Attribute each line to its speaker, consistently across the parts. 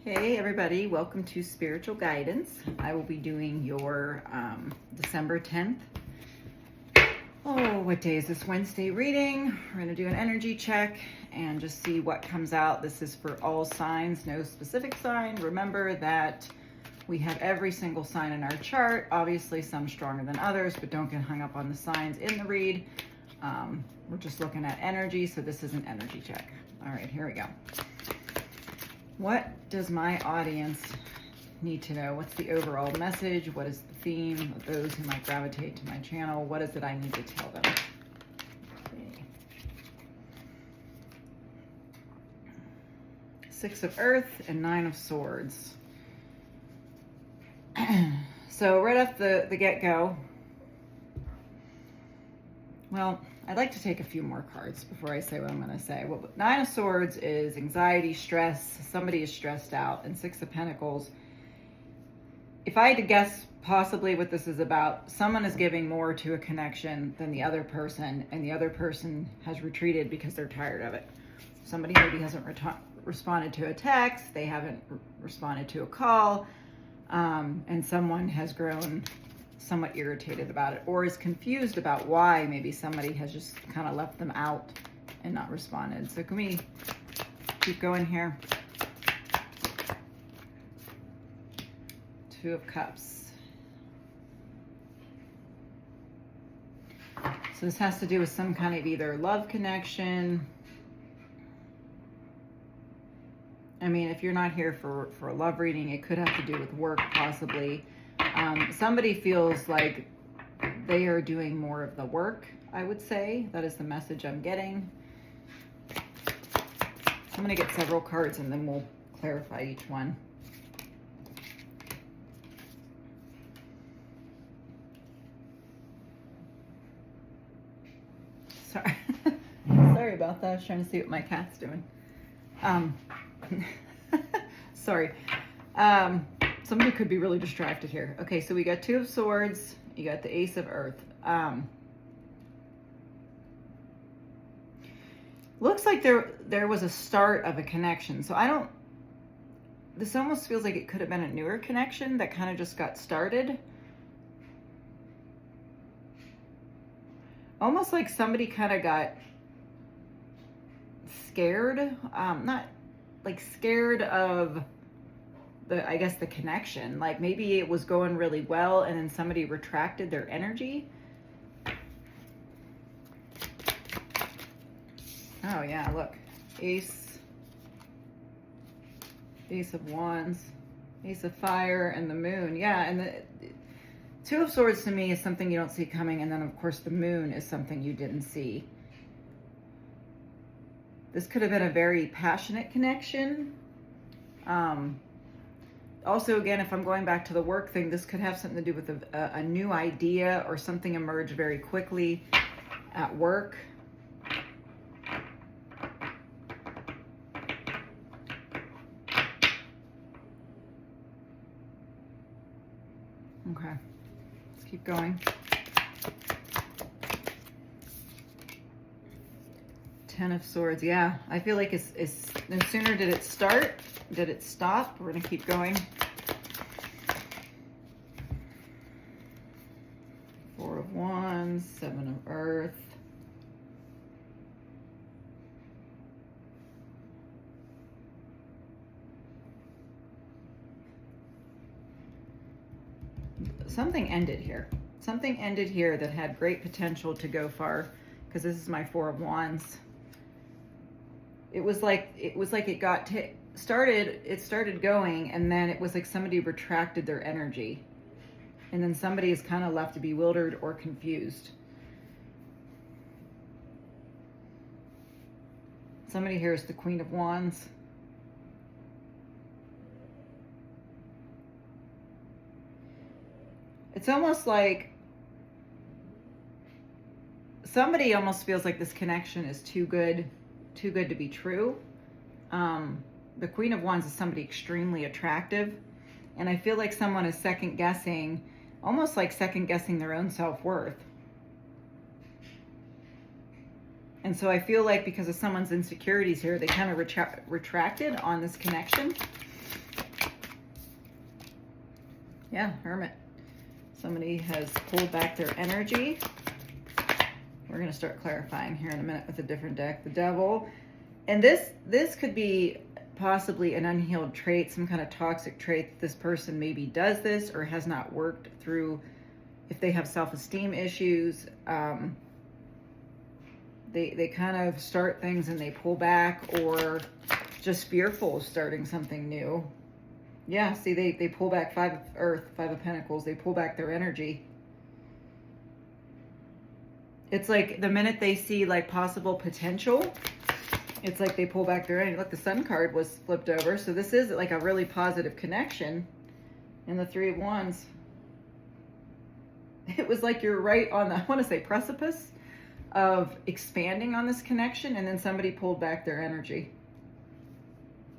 Speaker 1: Hey everybody, welcome to Spiritual Guidance. I will be doing your December 10th. Oh, what day is this? Wednesday reading. We're going to do an energy check and just see what comes out. This is for all signs, no specific sign. Remember that we have every single sign in our chart. Obviously some stronger than others, but don't get hung up on the signs in the read. We're just looking at energy, so this is an energy check. All right, here we go. What does my audience need to know? What's the overall message? What is the theme of those who might gravitate to my channel? What is it I need to tell them? Okay. Six of Earth and Nine of Swords. So right off the get-go, well, I'd like to take a few more cards before I say what I'm going to say. Well, Nine of Swords is anxiety, stress. Somebody is stressed out. And Six of Pentacles, if I had to guess possibly what this is about, someone is giving more to a connection than the other person, and the other person has retreated because they're tired of it. Somebody maybe hasn't responded to a text. They haven't responded to a call. And someone has grown somewhat irritated about it, or is confused about why maybe somebody has just kind of left them out and not responded. So can we keep going here? Two of Cups. So this has to do with some kind of either love connection. I mean, if you're not here for a love reading, it could have to do with work possibly. Somebody feels like they are doing more of the work, I would say. That is the message I'm getting. I'm going to get several cards and then we'll clarify each one. Sorry. Sorry about that. I was trying to see what my cat's doing. Sorry. Somebody could be really distracted here. Okay, so we got Two of Swords. You got the Ace of Earth. Looks like there was a start of a connection. So this almost feels like it could have been a newer connection that kind of just got started. Almost like somebody kind of got scared. Not like scared of I guess the connection. Like maybe it was going really well and then somebody retracted their energy. Oh yeah, look. Ace of Wands, Ace of Fire, and the Moon. Yeah, and the Two of Swords to me is something you don't see coming, and then of course the Moon is something you didn't see. This could have been a very passionate connection. Also, again, if I'm going back to the work thing, this could have something to do with a new idea or something emerged very quickly at work. Okay, let's keep going. Ten of Swords. Yeah, I feel like it's no sooner did it start, did it stop. We're going to keep going. Four of Wands, Seven of Earth. Something ended here. Something ended here that had great potential to go far, because this is my Four of Wands. It was like it got started going, and then it was like somebody retracted their energy, and then somebody is kind of left bewildered or confused. Somebody here is the Queen of Wands. It's almost like somebody almost feels like this connection is too good to be true. The Queen of Wands is somebody extremely attractive, and I feel like someone is almost like second guessing their own self-worth. And so I feel like because of someone's insecurities here, they kind of retracted on this connection. Yeah, Hermit. Somebody has pulled back their energy. We're going to start clarifying here in a minute with a different deck. The Devil. And this could be possibly an unhealed trait, some kind of toxic trait that this person maybe does this or has not worked through. If they have self-esteem issues, they kind of start things and they pull back, or just fearful of starting something new. Yeah, see, they pull back. 5 of Earth, 5 of Pentacles. They pull back their energy. It's like the minute they see like possible potential, it's like they pull back their energy. Look, the Sun card was flipped over. So this is like a really positive connection. And the 3 of Wands. It was like you're right on the, I want to say, precipice of expanding on this connection, and then somebody pulled back their energy.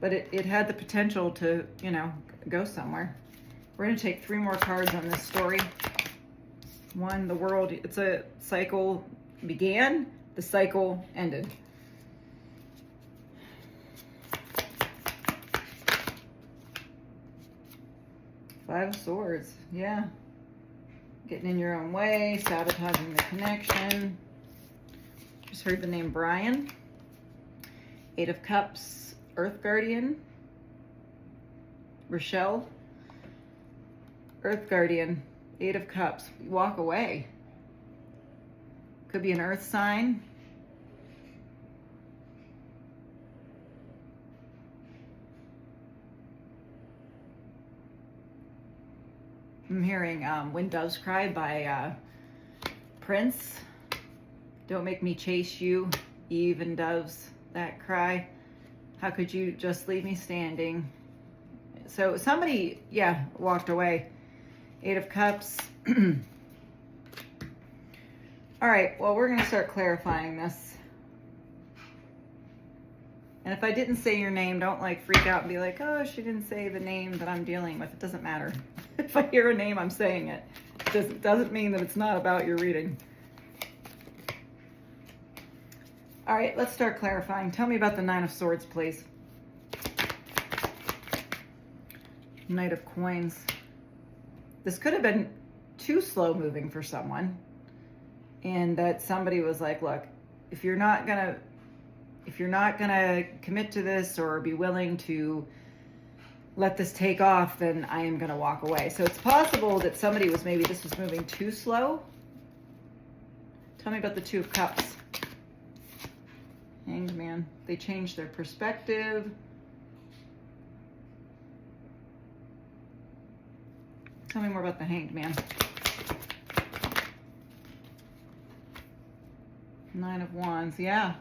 Speaker 1: But it had the potential to, you know, go somewhere. We're going to take 3 more cards on this story. 1, the World. It's a cycle began, the cycle ended. Five of Swords. Yeah. Getting in your own way, sabotaging the connection. Just heard the name Brian. 8 of Cups, Earth Guardian. Rochelle. Earth Guardian, 8 of Cups. Walk away. Could be an earth sign. I'm hearing When Doves Cry by Prince. Don't make me chase you, Eve and doves that cry. How could you just leave me standing? So somebody, yeah, walked away. 8 of Cups. All right, well, we're going to start clarifying this. And if I didn't say your name, don't like freak out and be like, oh, she didn't say the name that I'm dealing with. It doesn't matter. If I hear a name, I'm saying it. It doesn't mean that it's not about your reading. All right, let's start clarifying. Tell me about the 9 of Swords, please. Knight of Coins. This could have been too slow moving for someone. And that somebody was like, look, if you're not gonna commit to this or be willing to let this take off, then I am gonna walk away. So it's possible that somebody was, maybe this was moving too slow. Tell me about the 2 of Cups. Hanged Man. They changed their perspective. Tell me more about the Hanged Man. 9 of Wands. Yeah.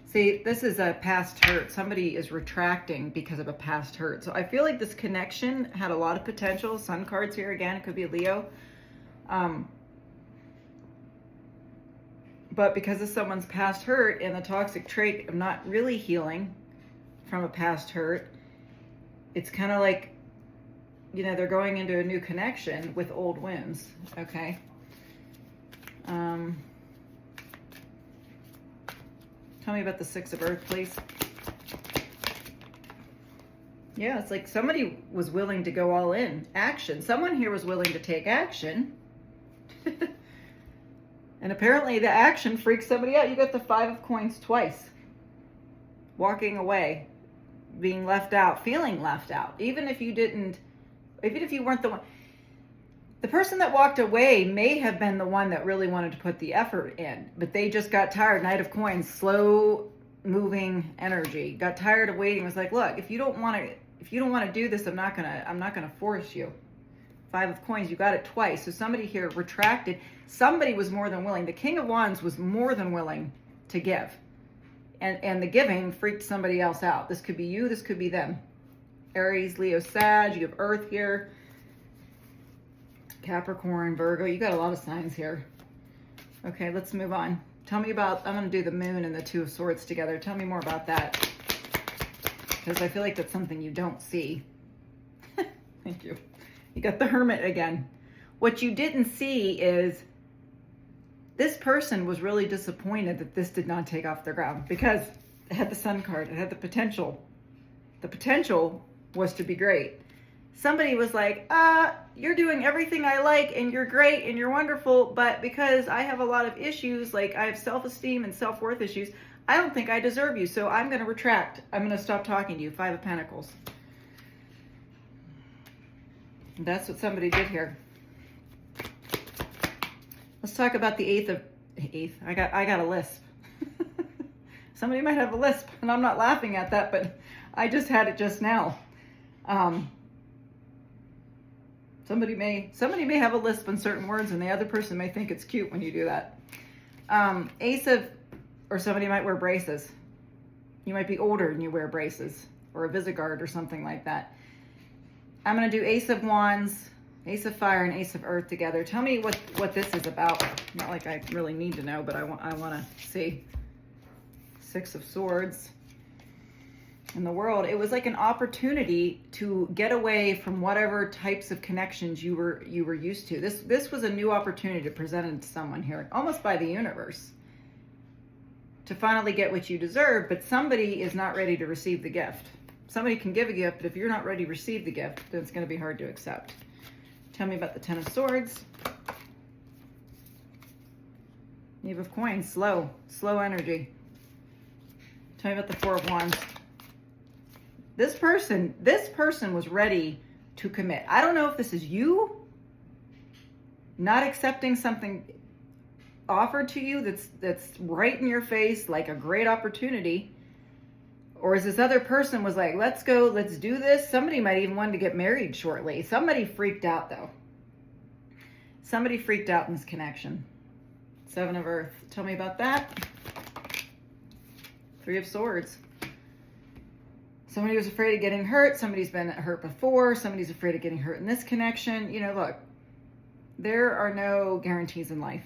Speaker 1: See, this is a past hurt. Somebody is retracting because of a past hurt. So I feel like this connection had a lot of potential. Sun cards here again. It could be a Leo. But because of someone's past hurt and the toxic trait of not really healing from a past hurt, it's kind of like, you know, they're going into a new connection with old wounds. Okay. Tell me about the 6 of Earth, please. Yeah, it's like somebody was willing to go all in. Action. Someone here was willing to take action. And apparently the action freaks somebody out. You got the 5 of Coins twice. Walking away. Being left out. Feeling left out. Even if you weren't the one. The person that walked away may have been the one that really wanted to put the effort in, but they just got tired. Knight of Coins, slow moving energy. Got tired of waiting. Was like, look, if you don't want to do this, I'm not gonna force you. 5 of Coins, you got it twice. So somebody here retracted. Somebody was more than willing. The King of Wands was more than willing to give, and the giving freaked somebody else out. This could be you. This could be them. Aries, Leo, Sag. You have Earth here. Capricorn, Virgo, you got a lot of signs here. Okay, let's move on. Tell me about, I'm going to do the Moon and the 2 of Swords together. Tell me more about that. Because I feel like that's something you don't see. Thank you. You got the Hermit again. What you didn't see is this person was really disappointed that this did not take off the ground because it had the Sun card. It had the potential. The potential was to be great. somebody was like, you're doing everything I like and you're great and you're wonderful, but because I have a lot of issues, like I have self-esteem and self-worth issues, I don't think I deserve you, so I'm going to retract. I'm going to stop talking to you. 5 of Pentacles. That's what somebody did here. Let's talk about the eighth. I got a lisp. Somebody might have a lisp, and I'm not laughing at that, but I just had it just now. Somebody may have a lisp on certain words, and the other person may think it's cute when you do that. Or somebody might wear braces. You might be older and you wear braces, or a Visigold or something like that. I'm going to do Ace of Wands, Ace of Fire, and Ace of Earth together. Tell me what this is about. Not like I really need to know, but I want to see. 6 of Swords. In the world, it was like an opportunity to get away from whatever types of connections you were used to. This was a new opportunity presented to someone here, almost by the universe, to finally get what you deserve, but somebody is not ready to receive the gift. Somebody can give a gift, but if you're not ready to receive the gift, then it's going to be hard to accept. Tell me about the 10 of Swords. Knave of Coins, slow energy. Tell me about the 4 of Wands. This person was ready to commit. I don't know if this is you not accepting something offered to you that's right in your face, like a great opportunity, or is this other person was like, let's go, let's do this. Somebody might even want to get married shortly. Somebody freaked out though. Somebody freaked out in this connection. 7 of Earth. Tell me about that. 3 of Swords. Somebody was afraid of getting hurt. Somebody's been hurt before. Somebody's afraid of getting hurt in this connection. You know, look, there are no guarantees in life.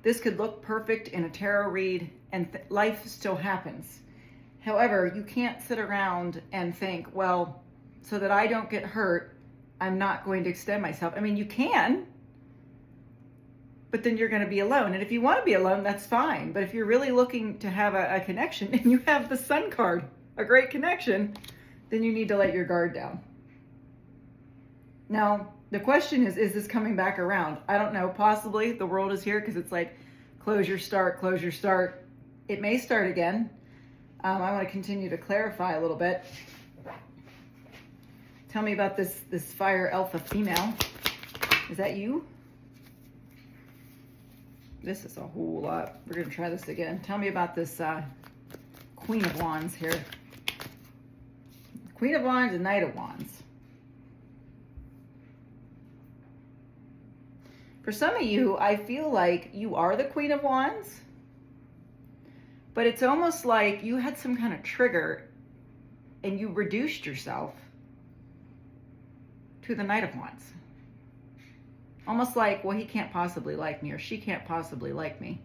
Speaker 1: This could look perfect in a tarot read, and life still happens. However, you can't sit around and think, well, so that I don't get hurt, I'm not going to extend myself. I mean, you can, but then you're going to be alone. And if you want to be alone, that's fine. But if you're really looking to have a connection and you have the Sun card, a great connection, then you need to let your guard down. Now, the question is this coming back around? I don't know. Possibly the world is here because it's like close your start, close your start. It may start again. I want to continue to clarify a little bit. Tell me about this fire alpha female. Is that you? This is a whole lot. We're going to try this again. Tell me about this Queen of Wands here. Queen of Wands and Knight of Wands. For some of you, I feel like you are the Queen of Wands, but it's almost like you had some kind of trigger and you reduced yourself to the Knight of Wands. Almost like, well, he can't possibly like me, or she can't possibly like me.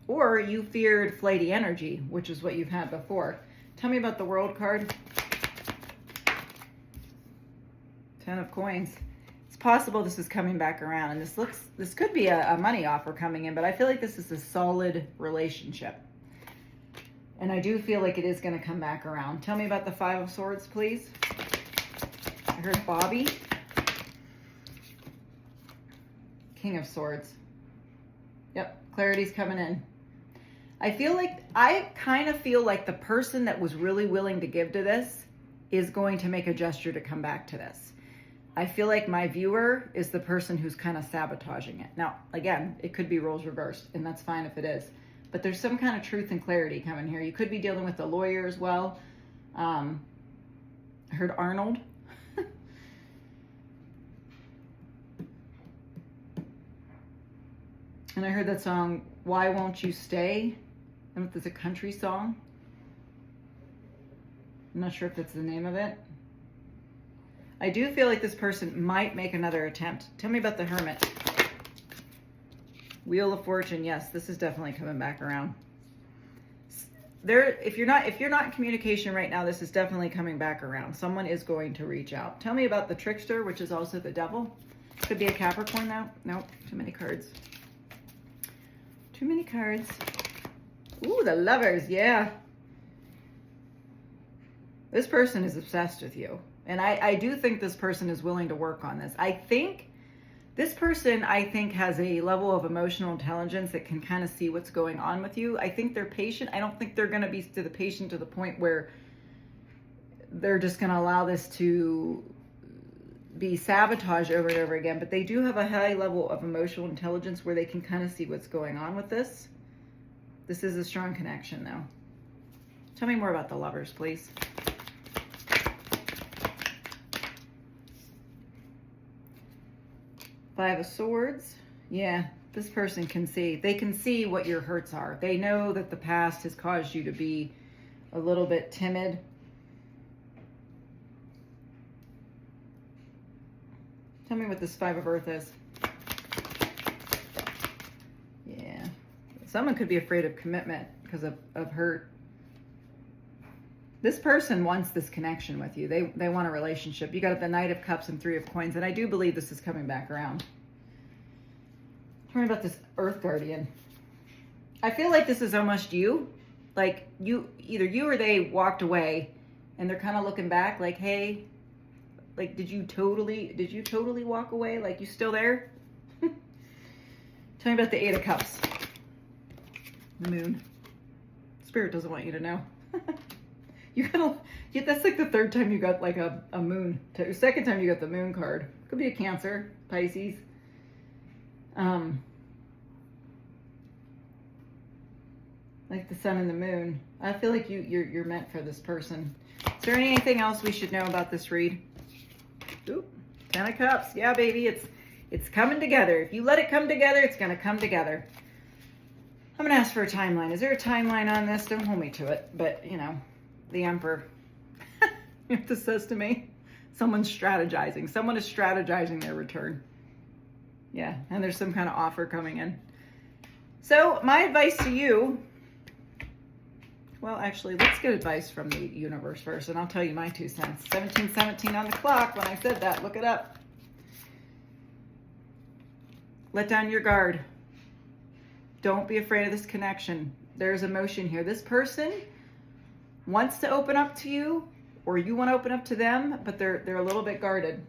Speaker 1: Or you feared flighty energy, which is what you've had before. Tell me about the World card. 10 of Coins. It's possible this is coming back around, and this could be a money offer coming in, but I feel like this is a solid relationship. And I do feel like it is going to come back around. Tell me about the 5 of Swords, please. I heard Bobby. King of Swords. Yep, clarity's coming in. I kind of feel like the person that was really willing to give to this is going to make a gesture to come back to this. I feel like my viewer is the person who's kind of sabotaging it. Now, again, it could be roles reversed, and that's fine if it is. But there's some kind of truth and clarity coming here. You could be dealing with a lawyer as well. I heard Arnold. And I heard that song, Why Won't You Stay? I don't know if it's a country song. I'm not sure if that's the name of it. I do feel like this person might make another attempt. Tell me about the Hermit. Wheel of Fortune. Yes, this is definitely coming back around. If you're not in communication right now, this is definitely coming back around. Someone is going to reach out. Tell me about the Trickster, which is also the Devil. Could be a Capricorn now. Nope, too many cards. Too many cards. Ooh, the Lovers, yeah. This person is obsessed with you. And I do think this person is willing to work on this. I think this person, has a level of emotional intelligence that can kind of see what's going on with you. I think they're patient. I don't think they're going to be patient to the point where they're just going to allow this to be sabotaged over and over again. But they do have a high level of emotional intelligence where they can kind of see what's going on with this. This is a strong connection, though. Tell me more about the Lovers, please. Five of Swords. Yeah, this person can see. They can see what your hurts are. They know that the past has caused you to be a little bit timid. Tell me what this Five of Earth is. Yeah. Someone could be afraid of commitment because of hurt. This person wants this connection with you. They want a relationship. You got the Knight of Cups and Three of Coins, and I do believe this is coming back around. Tell me about this Earth Guardian. I feel like this is almost you. Like either you or they walked away, and they're kind of looking back like, hey, like did you totally walk away? Like you still there? Tell me about the Eight of Cups. The Moon. Spirit doesn't want you to know. That's like the third time you got like a moon. Second time you got the Moon card. Could be a Cancer, Pisces. Like the Sun and the Moon. I feel like you're meant for this person. Is there anything else we should know about this read? Oop, Ten of Cups. Yeah, baby, it's coming together. If you let it come together, it's gonna come together. I'm gonna ask for a timeline. Is there a timeline on this? Don't hold me to it, but you know. The Emperor. You know what this says to me? Someone's strategizing. Someone is strategizing their return. Yeah, and there's some kind of offer coming in. So my advice to you, well, actually, let's get advice from the universe first, and I'll tell you my 2 cents. 17:17 on the clock. When I said that, look it up. Let down your guard. Don't be afraid of this connection. There's emotion here. This person wants to open up to you, or you want to open up to them, but they're a little bit guarded.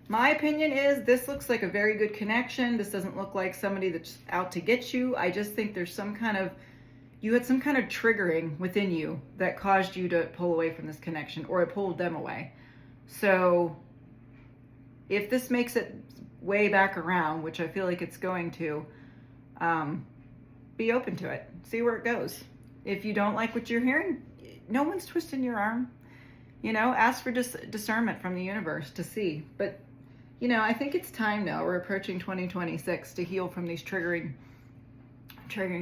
Speaker 1: My opinion is this looks like a very good connection. This doesn't look like somebody that's out to get you. I just think there's you had some kind of triggering within you that caused you to pull away from this connection, or it pulled them away. So if this makes it way back around, which I feel like it's going to, be open to it. See where it goes. If you don't like what you're hearing, no one's twisting your arm. You know, ask for discernment from the universe to see. But, you know, I think it's time now. We're approaching 2026 to heal from these triggering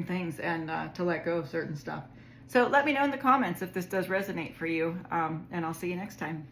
Speaker 1: things and to let go of certain stuff. So let me know in the comments if this does resonate for you, and I'll see you next time.